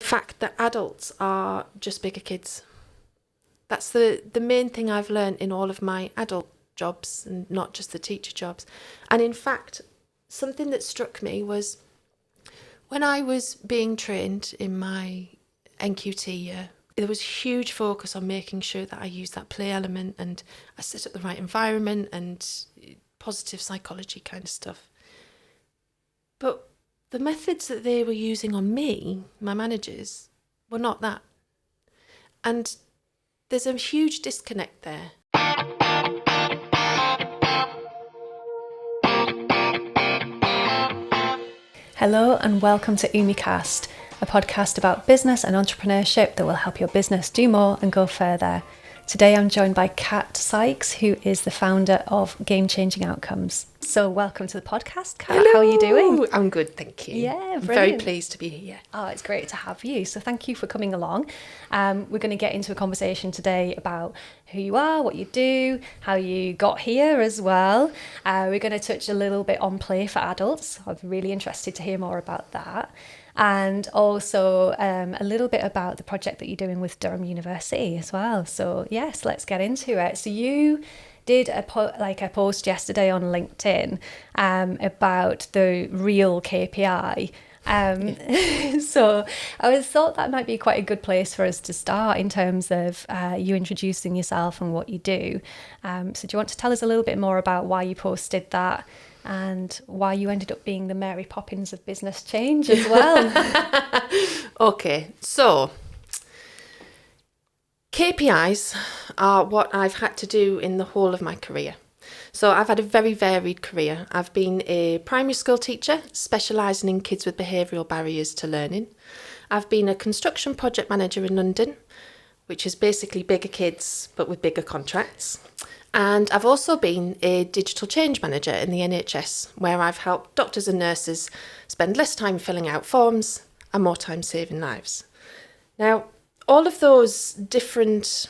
fact that adults are just bigger kids. That's the main thing I've learned in all of my adult jobs and not just the teacher jobs. And in fact, something that struck me was when I was being trained in my NQT year, there was huge focus on making sure that I used that play element and I set up the right environment and positive psychology kind of stuff. But the methods that they were using on me, my managers, were not that. And there's a huge disconnect there. Hello and welcome to UmiCast, a podcast about business and entrepreneurship that will help your business do more and go further. Today I'm joined by Kat Sykes, who is the founder of GameChanging Outcomes. So welcome to the podcast, Kat. Hello. How are you doing? I'm good, thank you. Yeah, I'm brilliant. very pleased to be here. Oh, it's great to have you. So thank you for coming along. We're going to get into a conversation today about who you are, what you do, how you got here as well. We're going to touch a little bit on play for adults. I'm really interested to hear more about that. And also a little bit about the project that you're doing with Durham University as well. So yes, let's get into it. So you did a post yesterday on LinkedIn about the real KPI. So I thought that might be quite a good place for us to start in terms of you introducing yourself and what you do. So do you want to tell us a little bit more about why you posted that and why you ended up being the Mary Poppins of business change as well? Okay, so KPIs are what I've had to do in the whole of my career. So I've had a very varied career. I've been a primary school teacher, specialising in kids with behavioural barriers to learning. I've been a construction project manager in London, which is basically bigger kids but with bigger contracts. And I've also been a digital change manager in the NHS, where I've helped doctors and nurses spend less time filling out forms and more time saving lives. Now, all of those different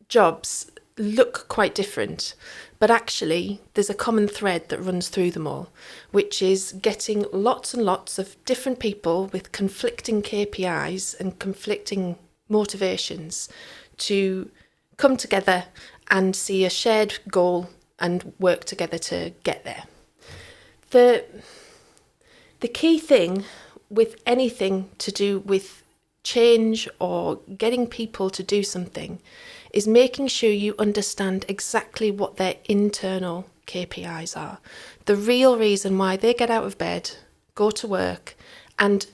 jobs look quite different, but actually there's a common thread that runs through them all, which is getting lots and lots of different people with conflicting KPIs and conflicting motivations to come together and see a shared goal and work together to get there. The key thing with anything to do with change or getting people to do something is making sure you understand exactly what their internal KPIs are. The real reason why they get out of bed, go to work, and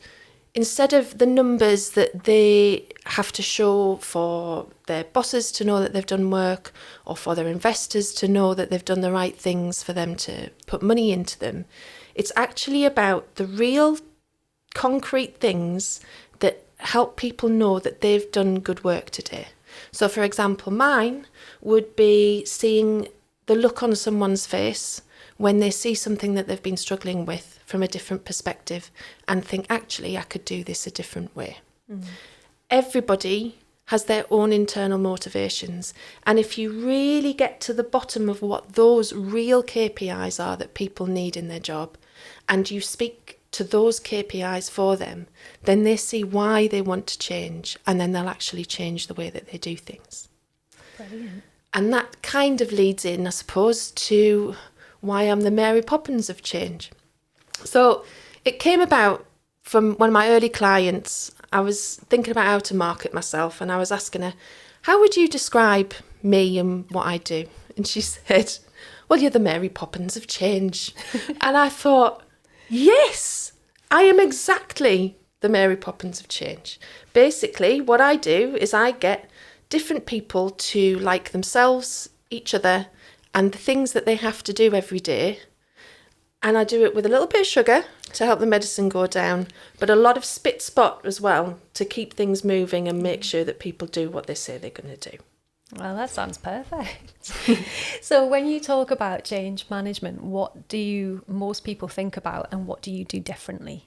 instead of the numbers that they have to show for their bosses to know that they've done work or for their investors to know that they've done the right things for them to put money into them, it's actually about the real concrete things that help people know that they've done good work today. So for example, mine would be seeing the look on someone's face when they see something that they've been struggling with from a different perspective and think, actually, I could do this a different way. Mm. Everybody has their own internal motivations. And if you really get to the bottom of what those real KPIs are that people need in their job, and you speak to those KPIs for them, then they see why they want to change, and then they'll actually change the way that they do things. Brilliant. And that kind of leads in, I suppose, to why I'm the Mary Poppins of change. So it came about from one of my early clients. I was thinking about how to market myself, and I was asking her, how would you describe me and what I do? And she said, well, you're the Mary Poppins of change. And I thought, yes, I am exactly the Mary Poppins of change. Basically, what I do is I get different people to like themselves, each other, and the things that they have to do every day. And I do it with a little bit of sugar to help the medicine go down, but a lot of spit spot as well to keep things moving and make sure that people do what they say they're going to do. Well, that sounds perfect. So when you talk about change management, what do most people think about and what do you do differently?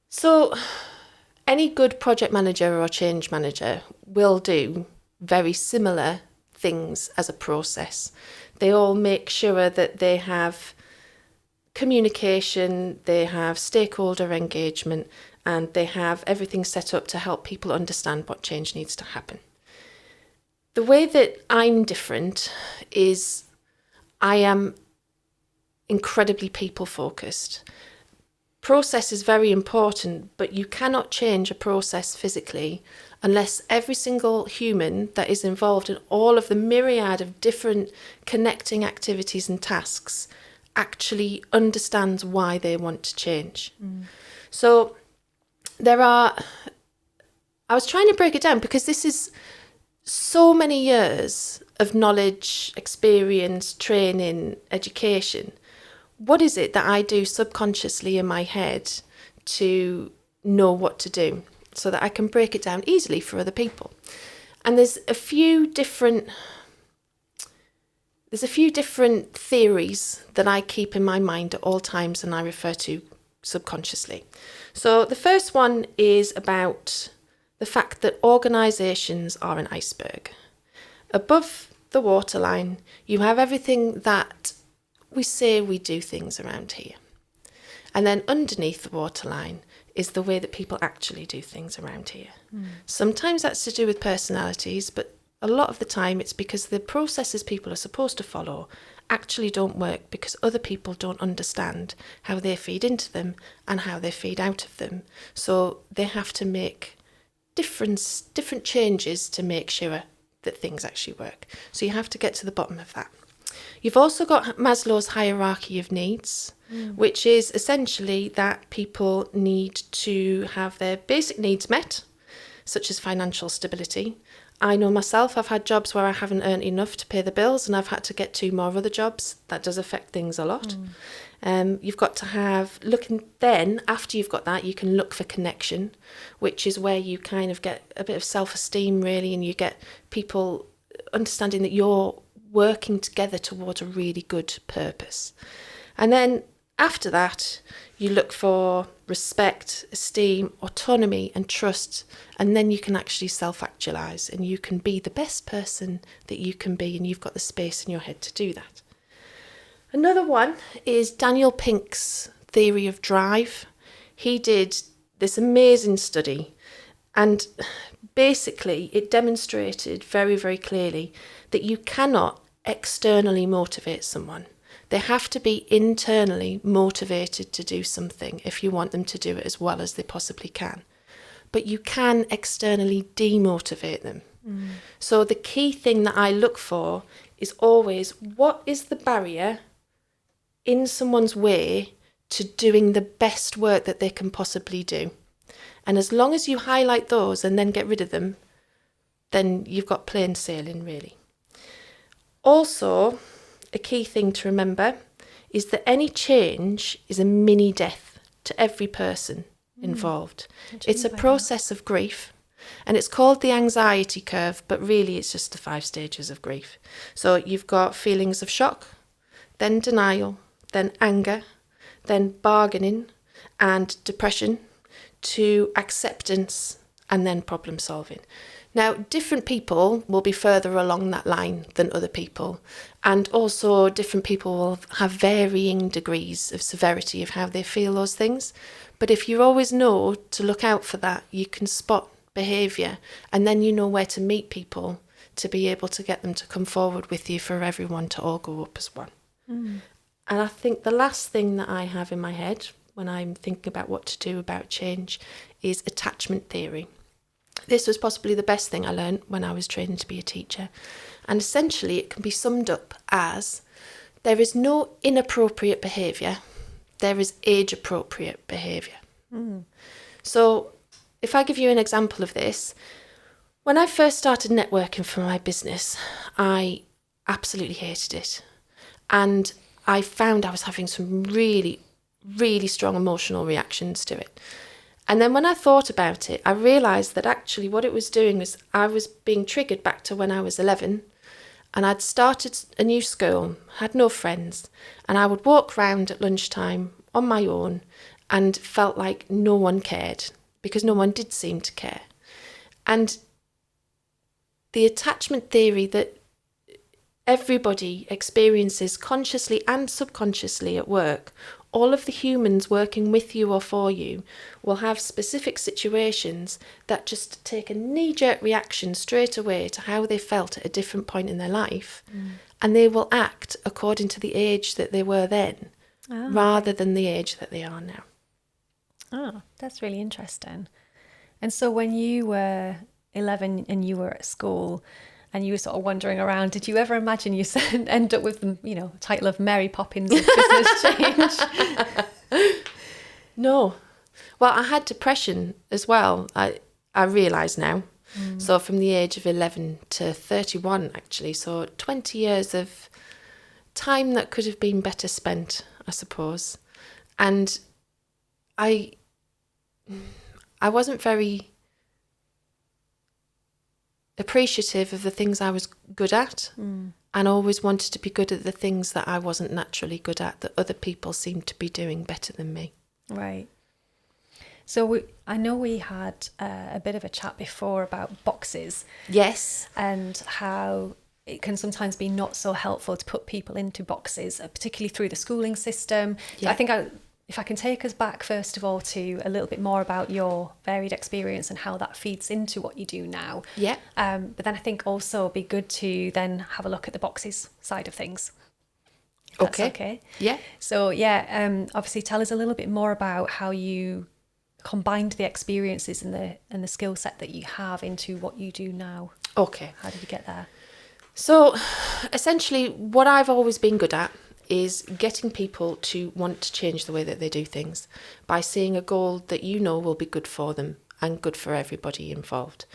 So any good project manager or change manager will do very similar things as a process. They all make sure that they have communication, they have stakeholder engagement, and they have everything set up to help people understand what change needs to happen. The way that I'm different is I am incredibly people-focused. Process is very important, but you cannot change a process physically unless every single human that is involved in all of the myriad of different connecting activities and tasks actually understands why they want to change. So I was trying to break it down because this is so many years of knowledge, experience, training, education. What is it that I do subconsciously in my head to know what to do so that I can break it down easily for other people? And there's a few different theories that I keep in my mind at all times and I refer to subconsciously. So the first one is about the fact that organisations are an iceberg. Above the waterline, you have everything that we say we do things around here. And then underneath the waterline is the way that people actually do things around here. Sometimes that's to do with personalities, but a lot of the time it's because the processes people are supposed to follow actually don't work because other people don't understand how they feed into them and how they feed out of them. So they have to make different changes to make sure that things actually work. So you have to get to the bottom of that. You've also got Maslow's hierarchy of needs, which is essentially that people need to have their basic needs met, such as financial stability. I know myself, I've had jobs where I haven't earned enough to pay the bills and I've had to get 2 more other jobs. That does affect things a lot. You've got to have, then after you've got that, you can look for connection, which is where you kind of get a bit of self-esteem really, and you get people understanding that you're working together towards a really good purpose. And then after that, you look for respect, esteem, autonomy and trust, and then you can actually self-actualize and you can be the best person that you can be, and you've got the space in your head to do that. Another one is Daniel Pink's theory of drive. He did this amazing study, and basically it demonstrated very, very clearly that you cannot externally motivate someone. They have to be internally motivated to do something if you want them to do it as well as they possibly can. But you can externally demotivate them. So the key thing that I look for is always, what is the barrier in someone's way to doing the best work that they can possibly do? And as long as you highlight those and then get rid of them, then you've got plain sailing really. Also, a key thing to remember is that any change is a mini death to every person involved. It's a process of grief, and it's called the anxiety curve, but really it's just the 5 stages of grief. So you've got feelings of shock, then denial, then anger, then bargaining and depression, to acceptance, and then problem solving. Now, different people will be further along that line than other people, and also different people will have varying degrees of severity of how they feel those things. But if you always know to look out for that, you can spot behaviour, and then you know where to meet people to be able to get them to come forward with you for everyone to all go up as one. And I think the last thing that I have in my head when I'm thinking about what to do about change is attachment theory. This was possibly the best thing I learned when I was training to be a teacher. And essentially it can be summed up as, there is no inappropriate behaviour, there is age-appropriate behaviour. So if I give you an example of this, when I first started networking for my business, I absolutely hated it. And I found I was having some really, really strong emotional reactions to it. And then when I thought about it, I realised that actually what it was doing was I was being triggered back to when I was 11, and I'd started a new school, had no friends, and I would walk round at lunchtime on my own and felt like no one cared because no one did seem to care. And the attachment theory that everybody experiences consciously and subconsciously at work all of the humans working with you or for you will have specific situations that just take a knee-jerk reaction straight away to how they felt at a different point in their life. And they will act according to the age that they were then, rather than the age that they are now. Oh, that's really interesting. And so when you were 11 and you were at school and you were sort of wandering around, did you ever imagine you end up with the, title of Mary Poppins of business change? No. Well, I had depression as well. I realise now. So from the age of 11 to 31, actually. So 20 years of time that could have been better spent, I suppose. And I wasn't very appreciative of the things I was good at, and always wanted to be good at the things that I wasn't naturally good at, that other people seemed to be doing better than me. Right. So I know we had a bit of a chat before about boxes. Yes. And how it can sometimes be not so helpful to put people into boxes, particularly through the schooling system. Yeah. So I think if I can take us back, first of all, to a little bit more about your varied experience and how that feeds into what you do now. Yeah. But then I think also it'd be good to then have a look at the boxes side of things. Okay. That's okay. Yeah. So obviously tell us a little bit more about how you combined the experiences and the skill set that you have into what you do now. Okay. How did you get there? So essentially what I've always been good at is getting people to want to change the way that they do things by seeing a goal that will be good for them and good for everybody involved.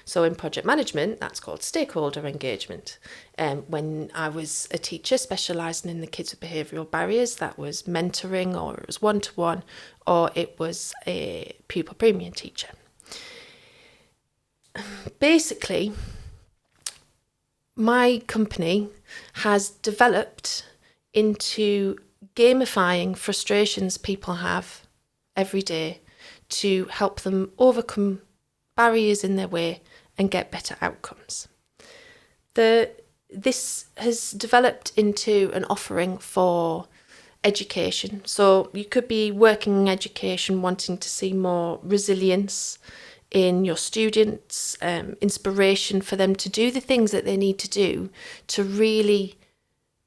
So in project management, that's called stakeholder engagement. When I was a teacher specialising in the kids with behavioural barriers, that was mentoring, or it was one-to-one, or it was a pupil premium teacher. Basically, my company has developed into gamifying frustrations people have every day to help them overcome barriers in their way and get better outcomes. This has developed into an offering for education. So you could be working in education, wanting to see more resilience in your students, inspiration for them to do the things that they need to do to really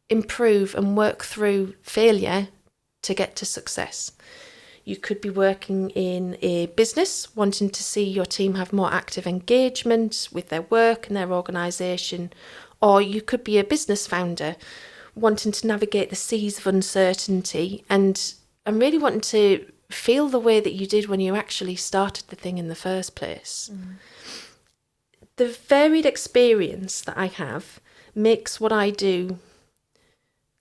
improve and work through failure to get to success. You could be working in a business, wanting to see your team have more active engagement with their work and their organisation. Or you could be a business founder, wanting to navigate the seas of uncertainty and really wanting to feel the way that you did when you actually started the thing in the first place. The varied experience that I have makes what I do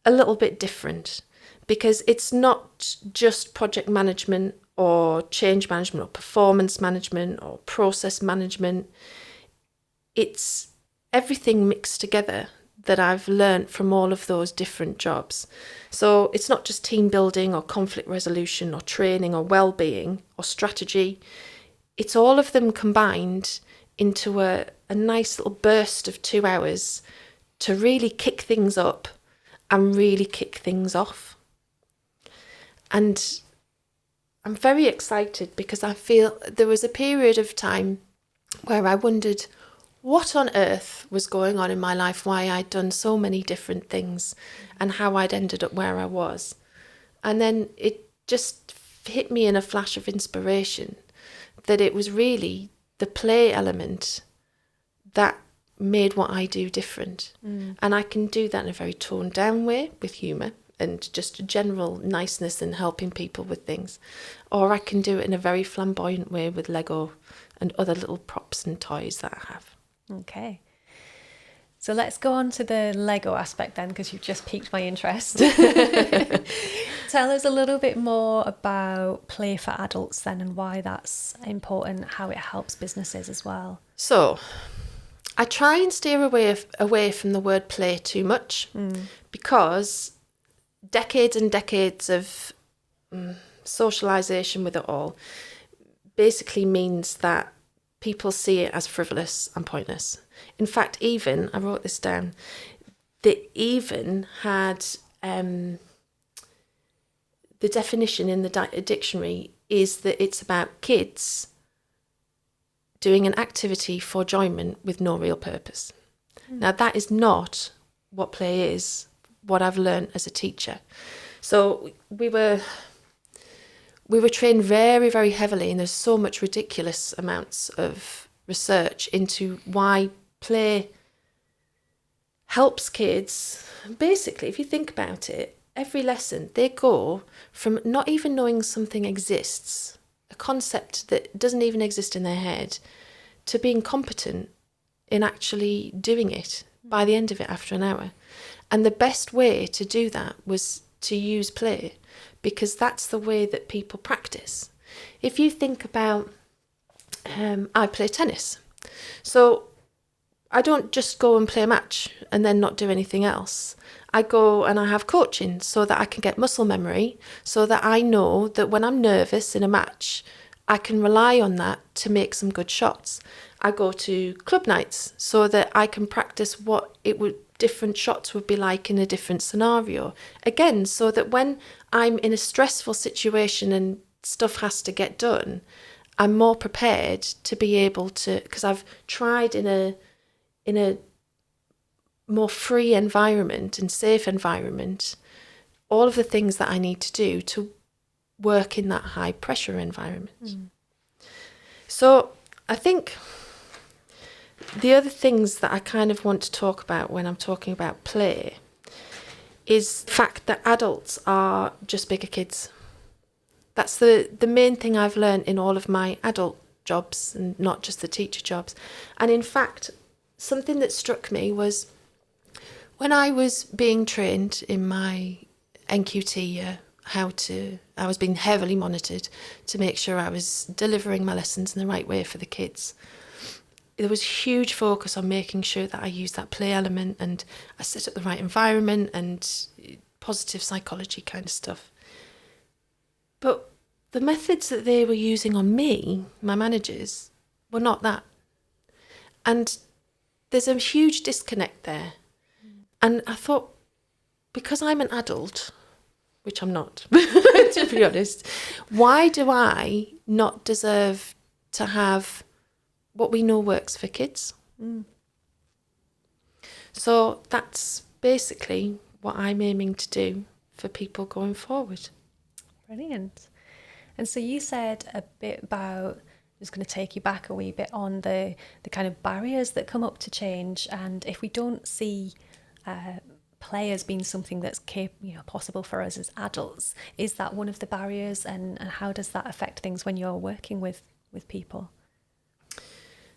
a little bit different, because it's not just project management or change management or performance management or process management. It's everything mixed together that I've learned from all of those different jobs. So it's not just team building or conflict resolution or training or well-being or strategy. It's all of them combined into a nice little burst of 2 hours to really kick things up and really kick things off. And I'm very excited because I feel there was a period of time where I wondered what on earth was going on in my life, why I'd done so many different things and how I'd ended up where I was. And then it just hit me in a flash of inspiration that it was really the play element that made what I do different. And I can do that in a very toned down way with humour and just a general niceness and helping people with things. Or I can do it in a very flamboyant way with Lego and other little props and toys that I have. Okay. So let's go on to the Lego aspect then, because you've just piqued my interest. Tell us a little bit more about play for adults then and why that's important, how it helps businesses as well. So I try and steer away from the word play too much because decades and decades of socialisation with it all basically means that people see it as frivolous and pointless. In fact, even, I wrote this down, they even had the the definition in the dictionary is that it's about kids doing an activity for enjoyment with no real purpose. Now, that is not what play is, what I've learned as a teacher. So we were trained very, very heavily, and there's so much ridiculous amounts of research into why play helps kids. Basically, if you think about it, every lesson, they go from not even knowing something exists, a concept that doesn't even exist in their head, to being competent in actually doing it by the end of it after an hour. And the best way to do that was to use play, because that's the way that people practice. If you think about, I play tennis. So I don't just go and play a match and then not do anything else. I go and I have coaching so that I can get muscle memory, so that I know that when I'm nervous in a match, I can rely on that to make some good shots. I go to club nights so that I can practice what different shots would be like in a different scenario. Again, so that when I'm in a stressful situation and stuff has to get done, I'm more prepared to be able to, because I've tried in a more free environment and safe environment, all of the things that I need to do to work in that high pressure environment. So I think the other things that I kind of want to talk about when I'm talking about play is the fact that adults are just bigger kids. That's the main thing I've learned in all of my adult jobs, and not just the teacher jobs. And in fact, something that struck me was when I was being trained in my NQT year, I was being heavily monitored to make sure I was delivering my lessons in the right way for the kids. There was huge focus on making sure that I used that play element and I set up the right environment and positive psychology kind of stuff. But the methods that they were using on me, my managers, were not that. And there's a huge disconnect there. And I thought, because I'm an adult, which I'm not, to be honest, why do I not deserve to have what we know works for kids? So that's basically what I'm aiming to do for people going forward. Brilliant. And so you said a bit about, just going to take you back a wee bit on the kind of barriers that come up to change, and if we don't see play as being something that's possible for us as adults, is that one of the barriers, and how does that affect things when you're working with people?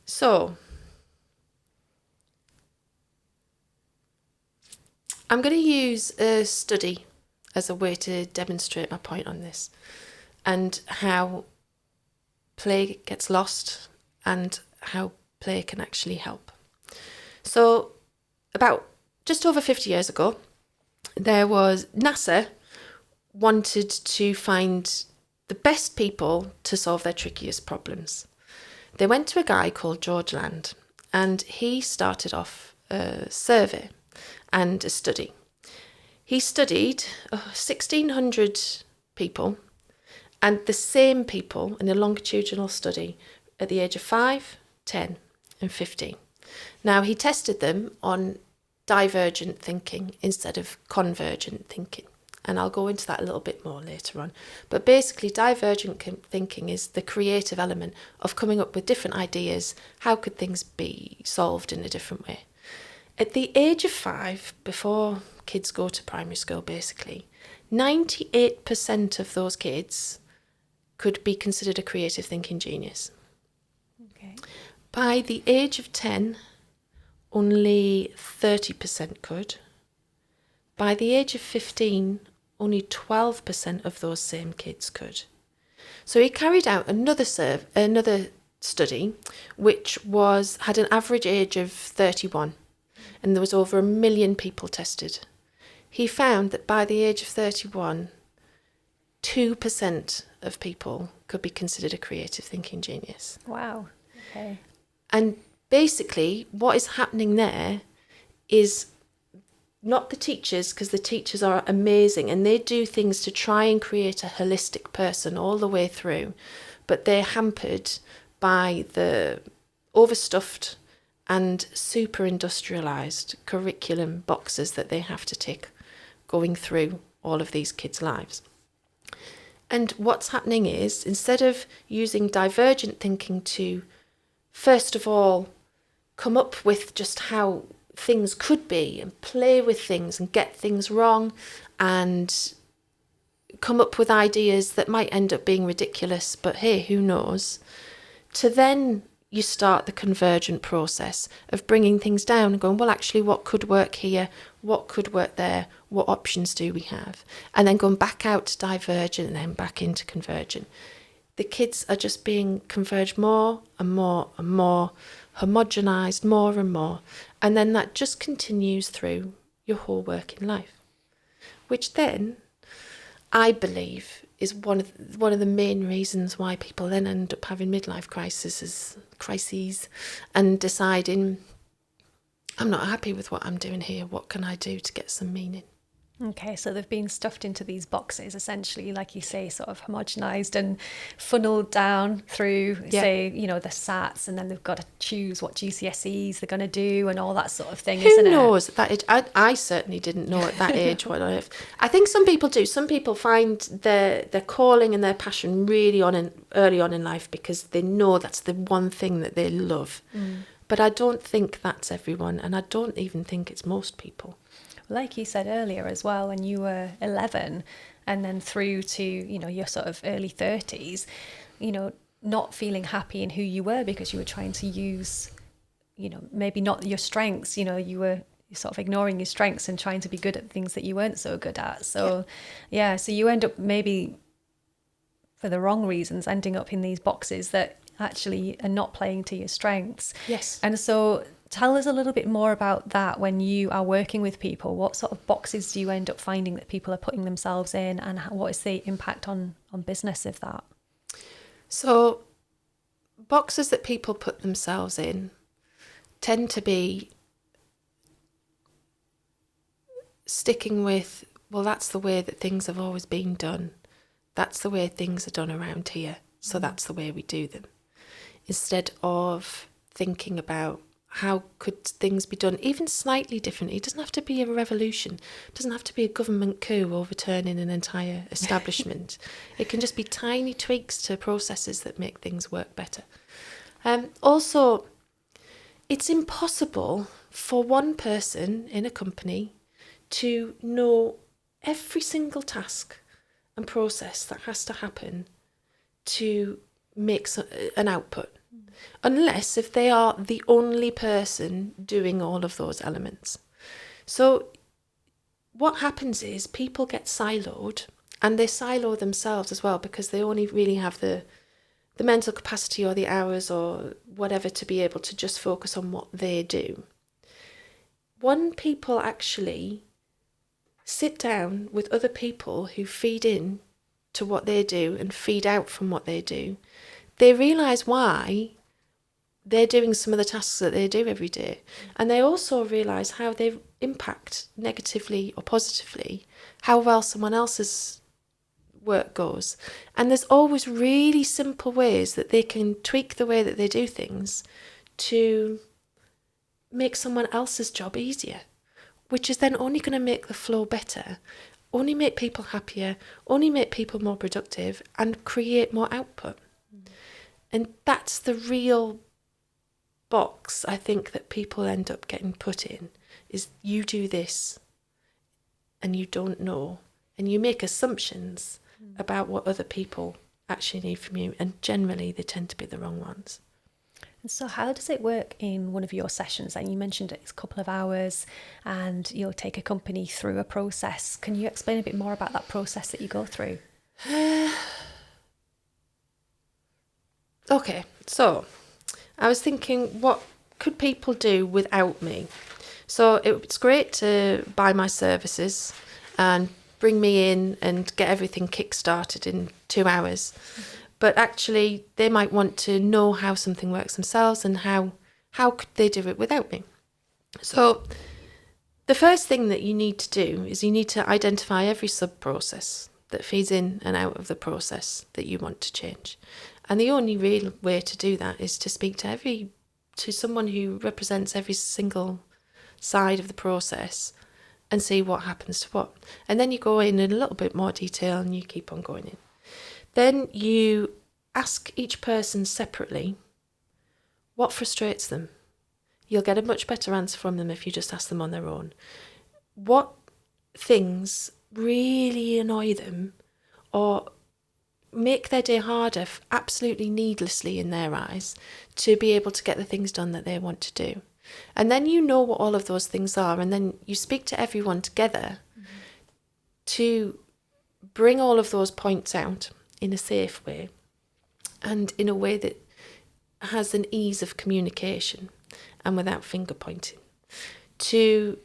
So I'm going to use a study as a way to demonstrate my point on this, and how play gets lost and how play can actually help. So about just over 50 years ago, NASA wanted to find the best people to solve their trickiest problems. They went to a guy called George Land, and he started off a survey and a study. He studied 1,600 people, and the same people in a longitudinal study at the age of 5, 10 and 15. Now, he tested them on divergent thinking instead of convergent thinking. And I'll go into that a little bit more later on. But basically, divergent thinking is the creative element of coming up with different ideas. How could things be solved in a different way? At the age of 5, before kids go to primary school, basically, 98% of those kids could be considered a creative thinking genius. Okay. By the age of 10, only 30% could. By the age of 15, only 12% of those same kids could. So he carried out another study, which had an average age of 31, and there was over 1 million people tested. He found that by the age of 31, 2% of people could be considered a creative thinking genius. Wow. Okay. And basically, what is happening there is not the teachers, because the teachers are amazing and they do things to try and create a holistic person all the way through, but they're hampered by the overstuffed and super industrialized curriculum boxes that they have to tick going through all of these kids' lives. And what's happening is, instead of using divergent thinking to, first of all, come up with just how things could be and play with things and get things wrong and come up with ideas that might end up being ridiculous, but hey, who knows, to then you start the convergent process of bringing things down and going, well, actually, what could work here? What could work there? What options do we have? And then going back out to divergent and then back into convergent. The kids are just being converged more and more and more, homogenized more and more. And then that just continues through your whole working life, which then I believe is one of the main reasons why people then end up having midlife crises and deciding, I'm not happy with what I'm doing here. What can I do to get some meaning? Okay, so they've been stuffed into these boxes, essentially, like you say, sort of homogenized and funneled down through, say, the SATs, and then they've got to choose what GCSEs they're going to do and all that sort of thing, isn't it? Who knows at that age? I certainly didn't know at that age what on earth. I think some people do. Some people find their calling and their passion really early on in life because they know that's the one thing that they love. But I don't think that's everyone, and I don't even think it's most people. Like you said earlier as well, when you were 11 and then through to, your sort of early 30s, not feeling happy in who you were because you were trying to use, maybe not your strengths, you were sort of ignoring your strengths and trying to be good at things that you weren't so good at. So, so you end up maybe for the wrong reasons ending up in these boxes that actually are not playing to your strengths. Yes. And so tell us a little bit more about that when you are working with people. What sort of boxes do you end up finding that people are putting themselves in, and what is the impact on business of that? So boxes that people put themselves in tend to be sticking with, well, that's the way that things have always been done. That's the way things are done around here. So that's the way we do them. Instead of thinking about, how could things be done even slightly differently? It doesn't have to be a revolution. It doesn't have to be a government coup overturning an entire establishment. It can just be tiny tweaks to processes that make things work better. Also, it's impossible for one person in a company to know every single task and process that has to happen to make an output. Unless if they are the only person doing all of those elements. So what happens is people get siloed, and they silo themselves as well because they only really have the mental capacity or the hours or whatever to be able to just focus on what they do. When people actually sit down with other people who feed in to what they do and feed out from what they do, they realise why they're doing some of the tasks that they do every day. And they also realise how they impact negatively or positively how well someone else's work goes. And there's always really simple ways that they can tweak the way that they do things to make someone else's job easier, which is then only going to make the flow better, only make people happier, only make people more productive, and create more output. And that's the real box I think that people end up getting put in, is you do this and you don't know, and you make assumptions about what other people actually need from you, and generally they tend to be the wrong ones. And so how does it work in one of your sessions? And you mentioned it's a couple of hours and you'll take a company through a process. Can you explain a bit more about that process that you go through? Okay, so I was thinking, what could people do without me? So it's great to buy my services and bring me in and get everything kick-started in 2 hours. But actually, they might want to know how something works themselves, and how could they do it without me? So The first thing that you need to do is you need to identify every sub-process that feeds in and out of the process that you want to change. And the only real way to do that is to speak to someone who represents every single side of the process and see what happens to what. And then you go in a little bit more detail and you keep on going in. Then you ask each person separately what frustrates them. You'll get a much better answer from them if you just ask them on their own. What things really annoy them or make their day harder absolutely needlessly in their eyes to be able to get the things done that they want to do. And then you know what all of those things are, and then you speak to everyone together to bring all of those points out in a safe way and in a way that has an ease of communication and without finger pointing, to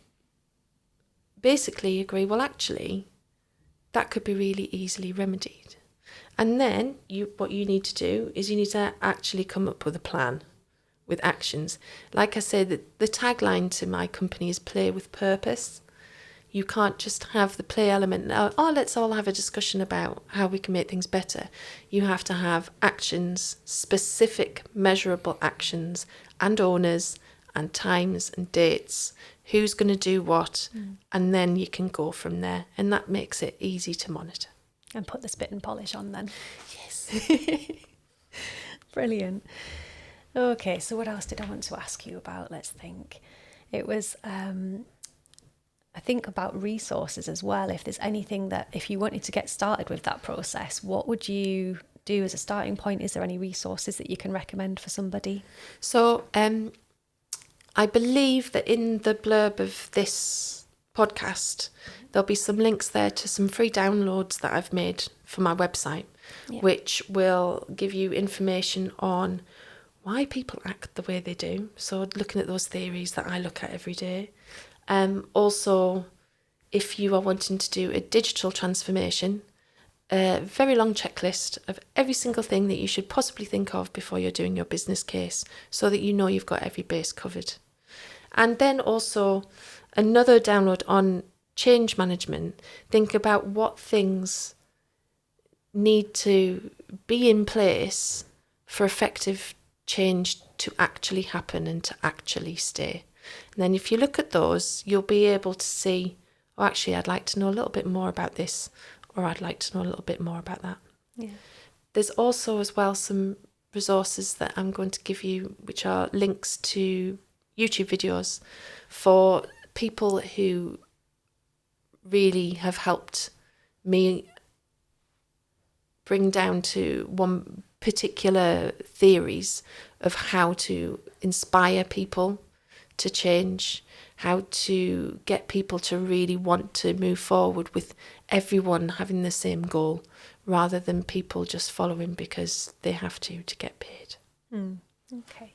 basically agree, well, actually, that could be really easily remedied. And then what you need to do is you need to actually come up with a plan with actions. Like I said, the tagline to my company is play with purpose. You can't just have the play element, let's all have a discussion about how we can make things better. You have to have actions, specific measurable actions, and owners and times and dates, who's going to do what, and then you can go from there. And that makes it easy to monitor. And put the spit and polish on then. Yes. Brilliant. Okay, so what else did I want to ask you about? Let's think. It was, I think about resources as well. If there's anything that, if you wanted to get started with that process, what would you do as a starting point? Is there any resources that you can recommend for somebody? So, I believe that in the blurb of this podcast, there'll be some links there to some free downloads that I've made for my website, which will give you information on why people act the way they do. So looking at those theories that I look at every day. Also, if you are wanting to do a digital transformation, a very long checklist of every single thing that you should possibly think of before you're doing your business case, so that you know you've got every base covered. And then also another download on change management. Think about what things need to be in place for effective change to actually happen and to actually stay. And then if you look at those, you'll be able to see, oh, actually, I'd like to know a little bit more about this, or I'd like to know a little bit more about that. Yeah. There's also as well some resources that I'm going to give you, which are links to YouTube videos for people who really have helped me bring down to one particular theories of how to inspire people to change, how to get people to really want to move forward with everyone having the same goal, rather than people just following because they have to get paid. Okay.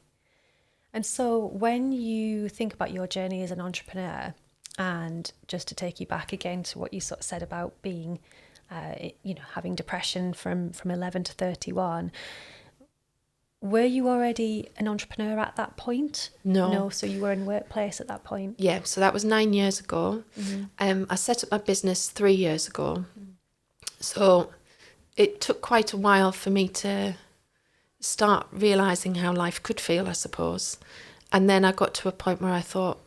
And so when you think about your journey as an entrepreneur, and just to take you back again to what you sort of said about being, having depression from 11 to 31, were you already an entrepreneur at that point? No. So you were in workplace at that point? Yeah, so that was 9 years ago. I set up my business 3 years ago. So it took quite a while for me to start realising how life could feel, I suppose. And then I got to a point where I felt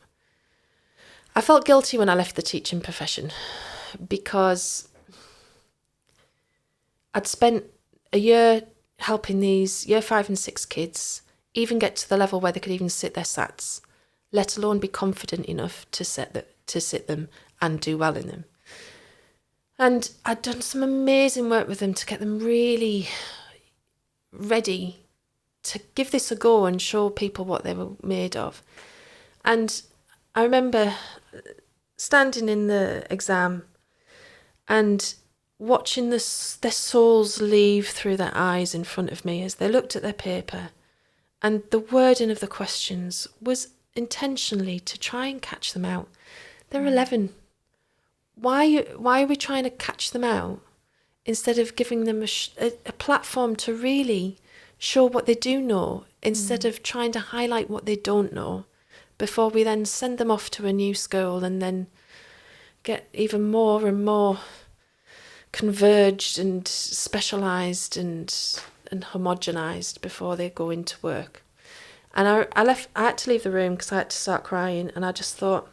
guilty when I left the teaching profession, because I'd spent a year helping these year 5 and 6 kids even get to the level where they could even sit their SATs, let alone be confident enough to sit them and do well in them. And I'd done some amazing work with them to get them really ready to give this a go and show people what they were made of. And I remember standing in the exam and watching their souls leave through their eyes in front of me as they looked at their paper. And the wording of the questions was intentionally to try and catch them out. They're 11. Why are we trying to catch them out instead of giving them a platform to really show what they do know, instead of trying to highlight what they don't know? before we then send them off to a new school and then get even more and more converged and specialised and homogenised before they go into work. And I had to leave the room because I had to start crying, and I just thought,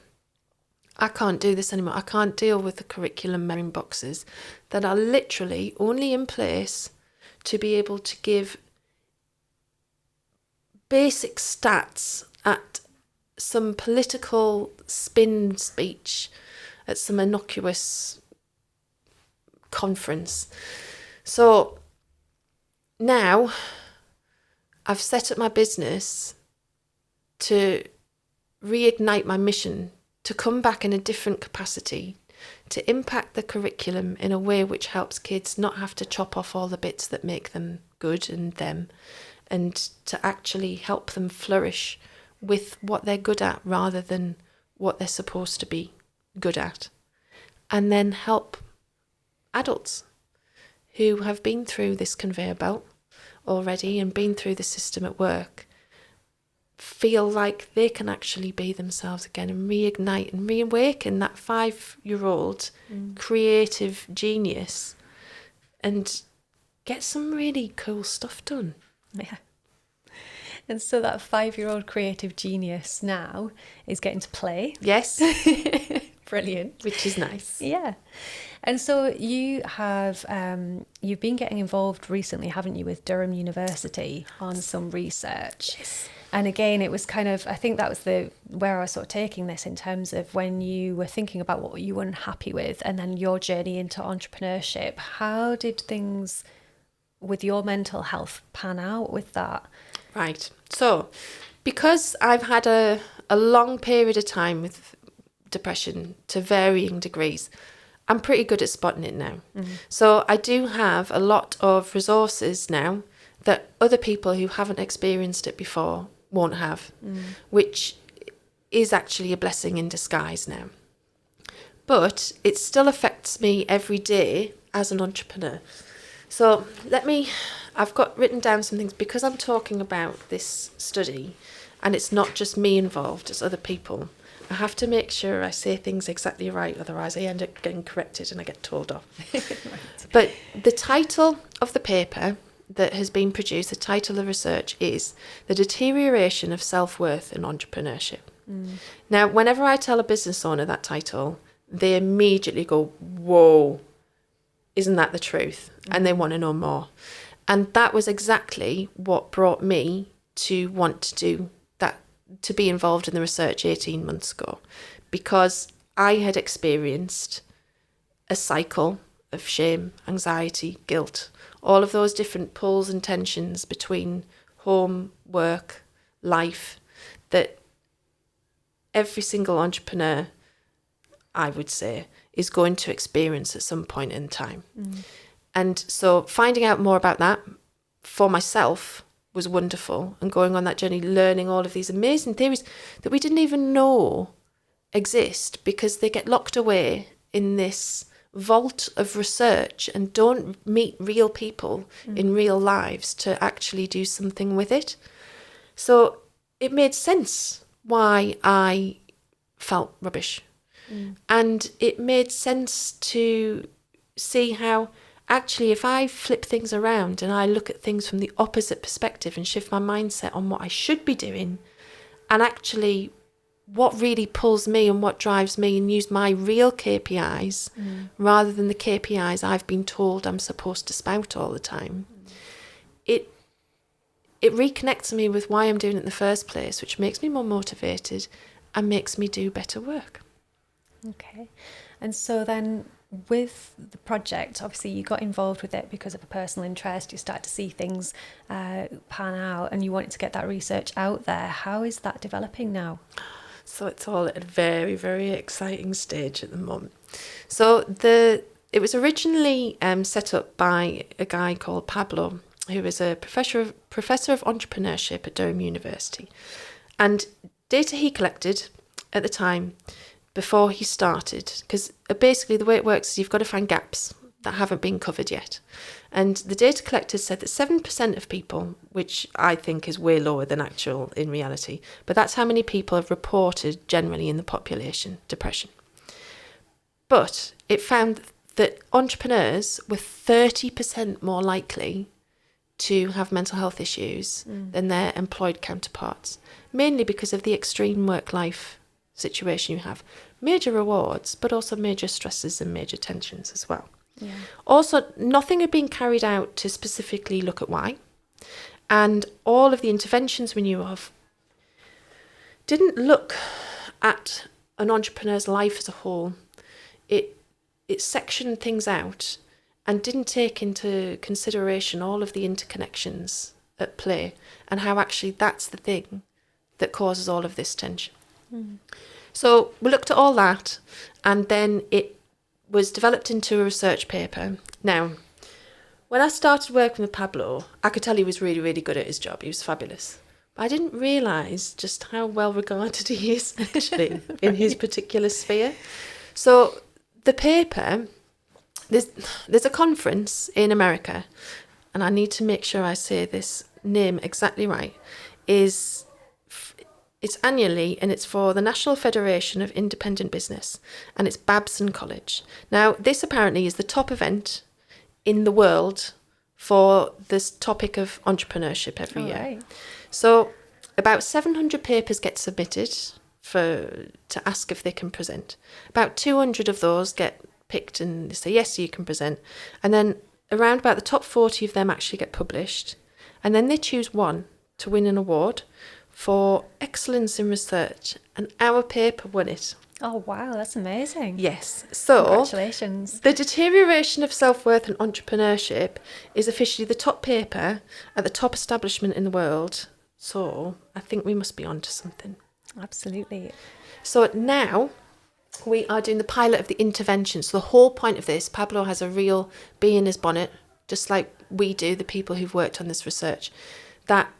I can't do this anymore. I can't deal with the curriculum memory boxes that are literally only in place to be able to give basic stats at some political spin speech at some innocuous conference. So now I've set up my business to reignite my mission, to come back in a different capacity, to impact the curriculum in a way which helps kids not have to chop off all the bits that make them good and them, and to actually help them flourish with what they're good at rather than what they're supposed to be good at. And then help adults who have been through this conveyor belt already and been through the system at work feel like they can actually be themselves again and reignite and reawaken that 5-year-old creative genius and get some really cool stuff done. Yeah. And so that 5-year-old creative genius now is getting to play. Yes. Brilliant. Which is nice. Yeah. And so you have, you've been getting involved recently, haven't you, with Durham University on some research? Yes. And again, it was kind of, I think that was where I was sort of taking this in terms of when you were thinking about what you were unhappy with and then your journey into entrepreneurship. How did things with your mental health pan out with that? Right. So, because I've had a long period of time with depression to varying degrees, I'm pretty good at spotting it now. Mm-hmm. So I do have a lot of resources now that other people who haven't experienced it before won't have, which is actually a blessing in disguise now. But it still affects me every day as an entrepreneur. So I've got written down some things because I'm talking about this study and it's not just me involved, it's other people. I have to make sure I say things exactly right, otherwise I end up getting corrected and I get told off. Right. But the title of the paper that has been produced, the title of research is The Deterioration of Self-Worth in Entrepreneurship. Now, whenever I tell a business owner that title, they immediately go, whoa, isn't that the truth? And they want to know more. And that was exactly what brought me to want to do that, to be involved in the research 18 months ago, because I had experienced a cycle of shame, anxiety, guilt, all of those different pulls and tensions between home, work, life, that every single entrepreneur, I would say, is going to experience at some point in time. And so finding out more about that for myself was wonderful, and going on that journey, learning all of these amazing theories that we didn't even know exist because they get locked away in this vault of research and don't meet real people in real lives to actually do something with it. So it made sense why I felt rubbish. And it made sense to see how actually if I flip things around and I look at things from the opposite perspective and shift my mindset on what I should be doing and actually what really pulls me and what drives me, and use my real KPIs rather than the KPIs I've been told I'm supposed to spout all the time, it reconnects me with why I'm doing it in the first place, which makes me more motivated and makes me do better work. Okay. And so then with the project, obviously you got involved with it because of a personal interest, you started to see things pan out and you wanted to get that research out there. How is that developing now? So it's all at a very, very exciting stage at the moment. So it was originally set up by a guy called Pablo, who is a professor of entrepreneurship at Durham University. And data he collected at the time before he started, because basically the way it works is you've got to find gaps that haven't been covered yet. And the data collectors said that 7% of people, which I think is way lower than actual in reality, but that's how many people have reported generally in the population depression. But it found that entrepreneurs were 30% more likely to have mental health issues than their employed counterparts, mainly because of the extreme work-life situation you have. Major rewards, but also major stresses and major tensions as well. Yeah. Also, nothing had been carried out to specifically look at why. And all of the interventions we knew of didn't look at an entrepreneur's life as a whole. It sectioned things out and didn't take into consideration all of the interconnections at play and how actually that's the thing that causes all of this tension. So we looked at all that, and then it was developed into a research paper. Now, when I started working with Pablo, I could tell he was really, really good at his job. He was fabulous. But I didn't realise just how well regarded he is actually in his particular sphere. So the paper, there's a conference in America, and I need to make sure I say this name exactly right, it's annually, and it's for the National Federation of Independent Business, and it's Babson College. Now, this apparently is the top event in the world for this topic of entrepreneurship every year. Right. So about 700 papers get submitted to ask if they can present. About 200 of those get picked and they say, yes, you can present. And then around about the top 40 of them actually get published. And then they choose one to win an award for excellence in research. And our paper won it. Oh, wow, that's amazing. Yes. So Congratulations. the deterioration of self-worth and entrepreneurship is officially the top paper at the top establishment in the world. So I think we must be onto something. Absolutely. So now we are doing the pilot of the intervention. So the whole point of this, Pablo has a real bee in his bonnet, just like we do, the people who've worked on this research, that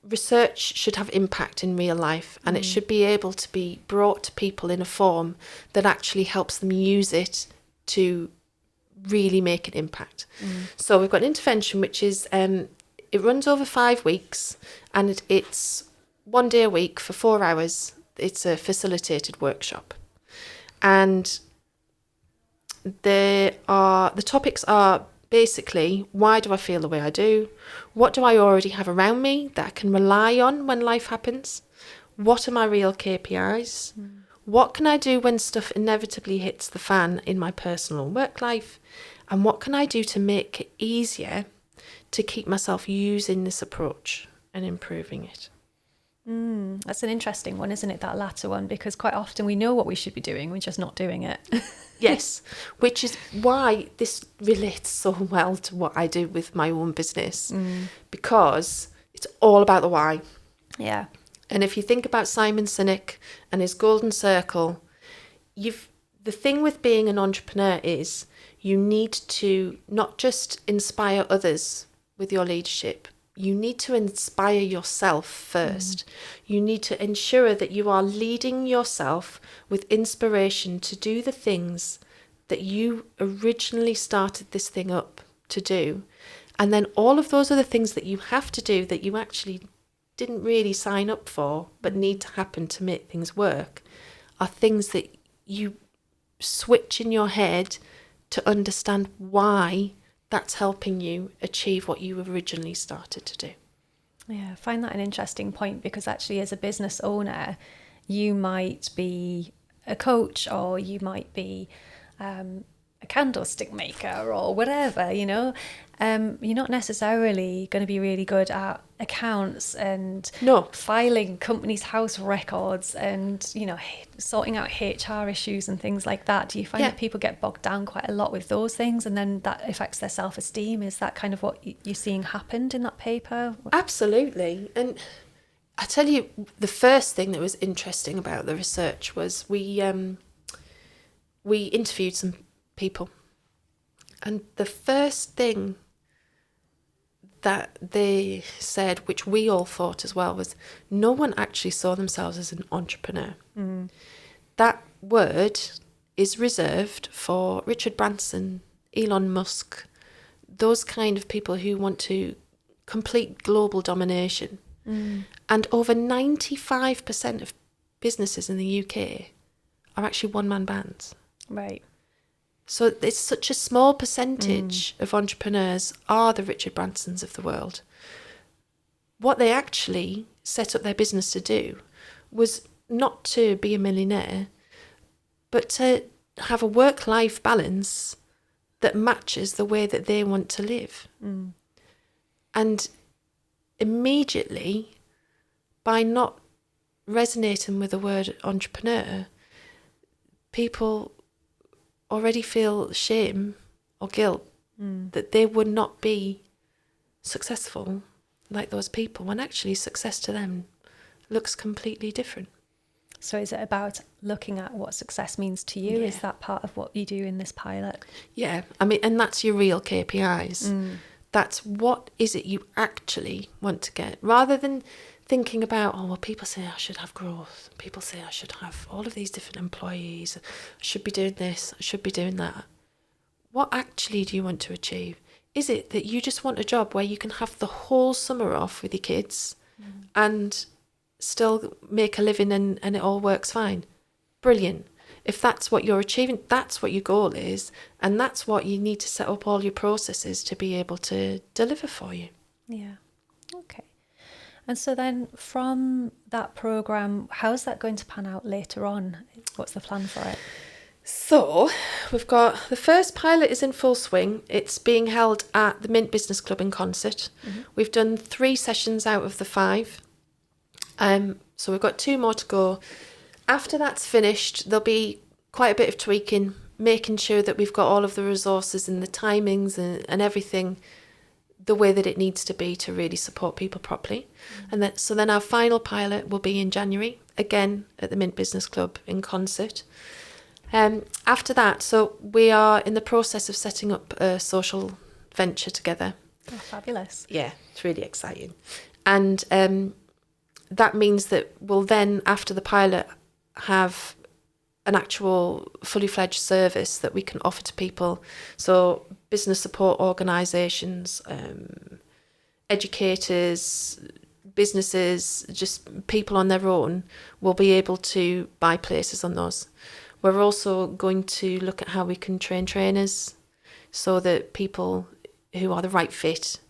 research should have impact in real life, and it should be able to be brought to people in a form that actually helps them use it to really make an impact. So we've got an intervention which is, it runs over 5 weeks, and it's 1 day a week for 4 hours. It's a facilitated workshop. And the topics are basically, why do I feel the way I do? What do I already have around me that I can rely on when life happens? What are my real KPIs? What can I do when stuff inevitably hits the fan in my personal work life? And what can I do to make it easier to keep myself using this approach and improving it? That's an interesting one, isn't it, that latter one? Because quite often we know what we should be doing, we're just not doing it. Yes, which is why this relates so well to what I do with my own business, because it's all about the why. Yeah. And if you think about Simon Sinek and his golden circle, the thing with being an entrepreneur is you need to not just inspire others with your leadership, you need to inspire yourself first. You need to ensure that you are leading yourself with inspiration to do the things that you originally started this thing up to do. And then all of those other things that you have to do that you actually didn't really sign up for but need to happen to make things work are things that you switch in your head to understand why that's helping you achieve what you originally started to do. Yeah, I find that an interesting point, because actually as a business owner, you might be a coach, or you might be a candlestick maker or whatever, you're not necessarily going to be really good at accounts and filing companies' house records and, sorting out HR issues and things like that. Do you find that people get bogged down quite a lot with those things, and then that affects their self-esteem? Is that kind of what you're seeing happened in that paper? Absolutely. And I tell you, the first thing that was interesting about the research was we interviewed some people, and the first thing that they said, which we all thought as well, was no one actually saw themselves as an entrepreneur. That word is reserved for Richard Branson Elon Musk, those kind of people who want to complete global domination. And over 95% of businesses in the UK are actually one-man bands. Right. So it's such a small percentage of entrepreneurs are the Richard Bransons of the world. What they actually set up their business to do was not to be a millionaire, but to have a work-life balance that matches the way that they want to live. And immediately, by not resonating with the word entrepreneur, people already feel shame or guilt that they would not be successful like those people, when actually success to them looks completely different. So is it about looking at what success means to you? Yeah. Is that part of what you do in this pilot? Yeah, I mean, and that's your real KPIs. That's what is it you actually want to get, rather than thinking about, oh, well, people say I should have growth. People say I should have all of these different employees. I should be doing this. I should be doing that. What actually do you want to achieve? Is it that you just want a job where you can have the whole summer off with your kids and still make a living and it all works fine? Brilliant. If that's what you're achieving, that's what your goal is, and that's what you need to set up all your processes to be able to deliver for you. Yeah. Okay. And so then from that programme, how's that going to pan out later on? What's the plan for it? So we've got the first pilot is in full swing. It's being held at the Mint Business Club in Concert. We've done 3 sessions out of the 5. So we've got 2 more to go. After that's finished, there'll be quite a bit of tweaking, making sure that we've got all of the resources and the timings and everything the way that it needs to be to really support people properly. And then our final pilot will be in January, again at the Mint Business Club in Concert. After that, so we are in the process of setting up a social venture together. Oh, fabulous. Yeah, it's really exciting. And that means that we'll then, after the pilot, have an actual fully fledged service that we can offer to people. So business support organisations, educators, businesses, just people on their own will be able to buy places on those. We're also going to look at how we can train trainers so that people who are the right fit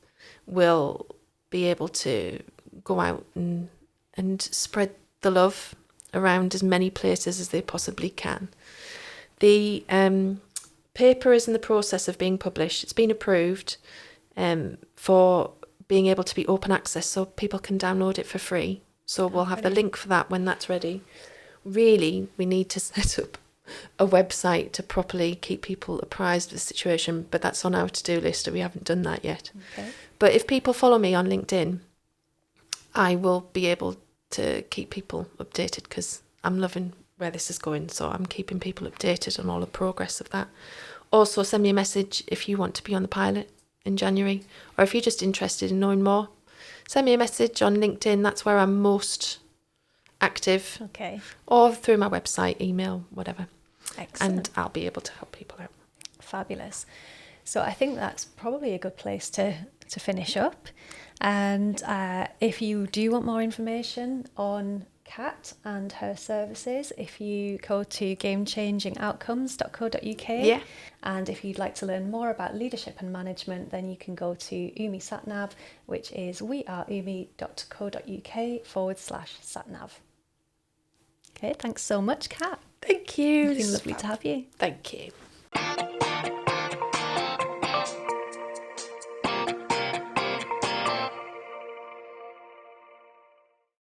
will be able to go out and spread the love around as many places as they possibly can. The paper is in the process of being published. It's been approved for being able to be open access, so people can download it for free. So we'll have the link for that when that's ready. Really, we need to set up a website to properly keep people apprised of the situation, but that's on our to-do list, and we haven't done that yet. Okay. But if people follow me on LinkedIn, I will be able to keep people updated, because I'm loving where this is going, so I'm keeping people updated on all the progress of that. Also, send me a message if you want to be on the pilot in January, or if you're just interested in knowing more, send me a message on LinkedIn. That's where I'm most active. Okay. Or through my website, email, whatever. Excellent. And I'll be able to help people out. Fabulous. So I think that's probably a good place to finish up. And if you do want more information on Kat and her services, if you go to gamechangingoutcomes.co.uk. Yeah. And if you'd like to learn more about leadership and management, then you can go to Umi Satnav, which is weareumi.co.uk/satnav. Okay, thanks so much, Kat. Thank you. It's been lovely to have you. Thank you.